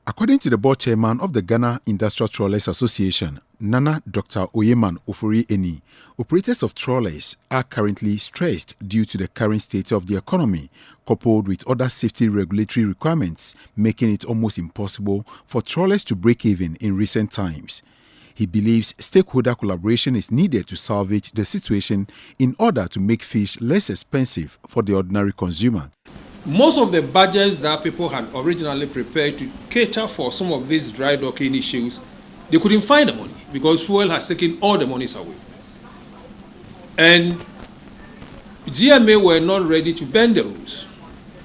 According to the board chairman of the Ghana Industrial Trawlers Association, Nana Dr. Oyeman Ofori Eni, operators of trawlers are currently stressed due to the current state of the economy, coupled with other safety regulatory requirements, making it almost impossible for trawlers to break even in recent times. He believes stakeholder collaboration is needed to salvage the situation in order to make fish less expensive for the ordinary consumer. Most of the budgets that people had originally prepared to cater for some of these dry docking issues, they couldn't find the money because fuel has taken all the monies away. And GMA were not ready to bend the rules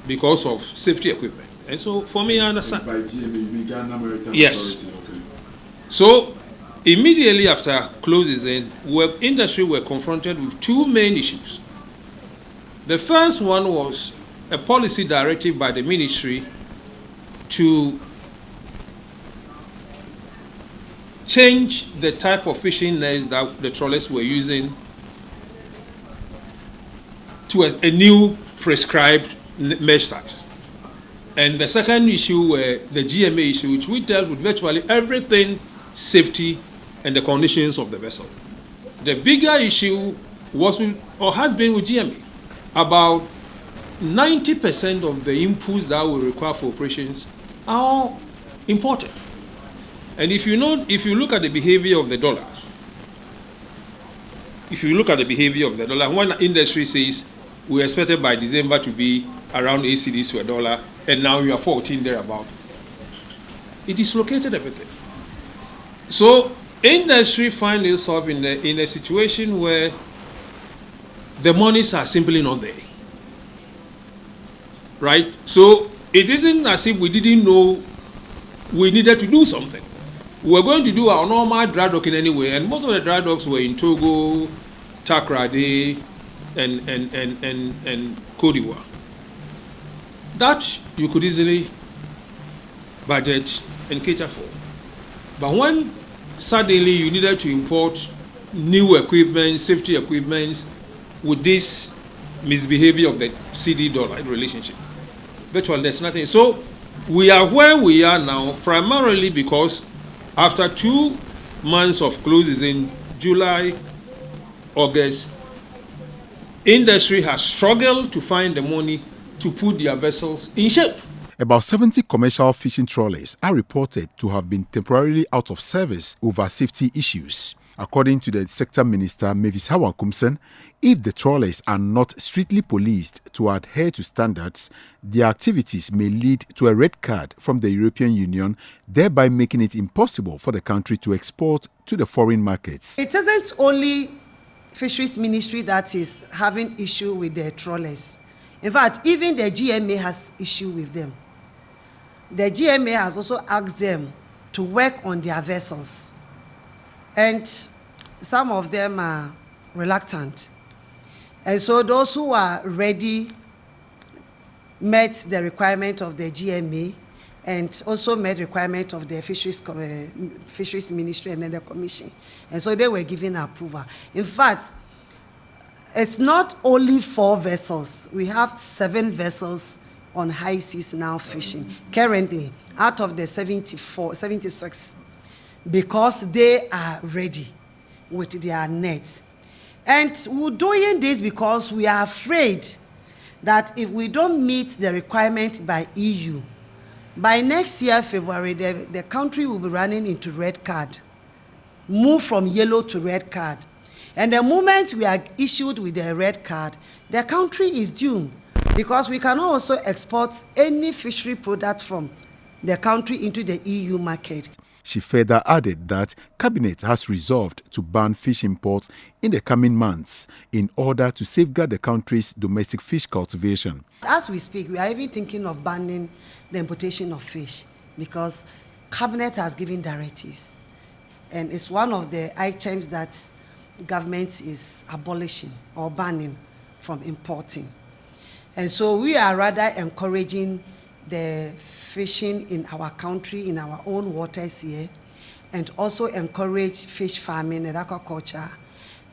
because of safety equipment. And so for me, I understand. By GMA, you mean Ghana Maritime Yes. Authority? Okay. So immediately after closing, industry were confronted with two main issues. The first one was a policy directive by the ministry to change the type of fishing nets that the trawlers were using to a new prescribed mesh size. And the second issue were the GMA issue, which we dealt with virtually everything safety and the conditions of the vessel. The bigger issue was or has been with GMA. About 90% of the inputs that we require for operations are imported. And if you look at the behavior of the dollar, when the industry says we expected by December to be around 8 cedis to a dollar, and now you are 14 thereabout, it dislocated everything. So industry finds itself in a situation where the monies are simply not there. Right? So it isn't as if we didn't know we needed to do something. We were going to do our normal dry docking anyway, and most of the dry docks were in Togo, Takrady, and Cote d'Ivoire. That you could easily budget and cater for. But when suddenly you needed to import new equipment, safety equipment, with this misbehavior of the CD-dollar relationship, virtually there's nothing. So we are where we are now primarily because after 2 months of closes in July, August, industry has struggled to find the money to put their vessels in shape. About 70 commercial fishing trawlers are reported to have been temporarily out of service over safety issues. According to the sector minister, Mavis Hawankumsen, if the trawlers are not strictly policed to adhere to standards, their activities may lead to a red card from the European Union, thereby making it impossible for the country to export to the foreign markets. It isn't only Fisheries Ministry that is having issue with the trawlers. In fact, even the GMA has issue with them. The GMA has also asked them to work on their vessels. And some of them are reluctant. And so those who are ready met the requirement of the GMA and also met the requirement of the Fisheries Ministry and then the Commission. And so they were given approval. In fact, it's not only 4 vessels. We have 7 vessels on high seas now fishing currently out of the 76. Because they are ready with their nets. And we're doing this because we are afraid that if we don't meet the requirement by EU, by next year, February, the country will be running into red card, move from yellow to red card. And the moment we are issued with the red card, the country is doomed because we cannot also export any fishery product from the country into the EU market. She further added that Cabinet has resolved to ban fish imports in the coming months in order to safeguard the country's domestic fish cultivation. As we speak, we are even thinking of banning the importation of fish because Cabinet has given directives. And it's one of the items that government is abolishing or banning from importing. And so we are rather encouraging the fishing in our country, in our own waters here, and also encourage fish farming and aquaculture.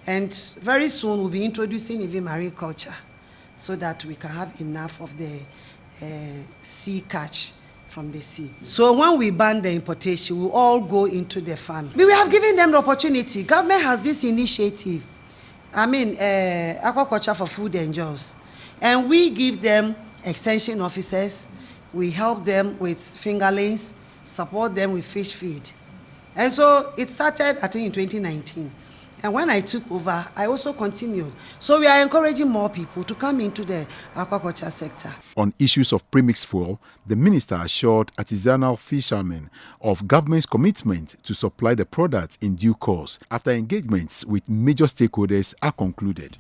And very soon we'll be introducing even marine culture so that we can have enough of the sea catch from the sea. So when we ban the importation, we all go into the farm. We have given them the opportunity. Government has this initiative, aquaculture for food and jobs. And we give them extension officers, we help them with fingerlings, support them with fish feed. And so it started, I think, in 2019. And when I took over, I also continued. So we are encouraging more people to come into the aquaculture sector. On issues of premixed fuel, the minister assured artisanal fishermen of government's commitment to supply the product in due course after engagements with major stakeholders are concluded.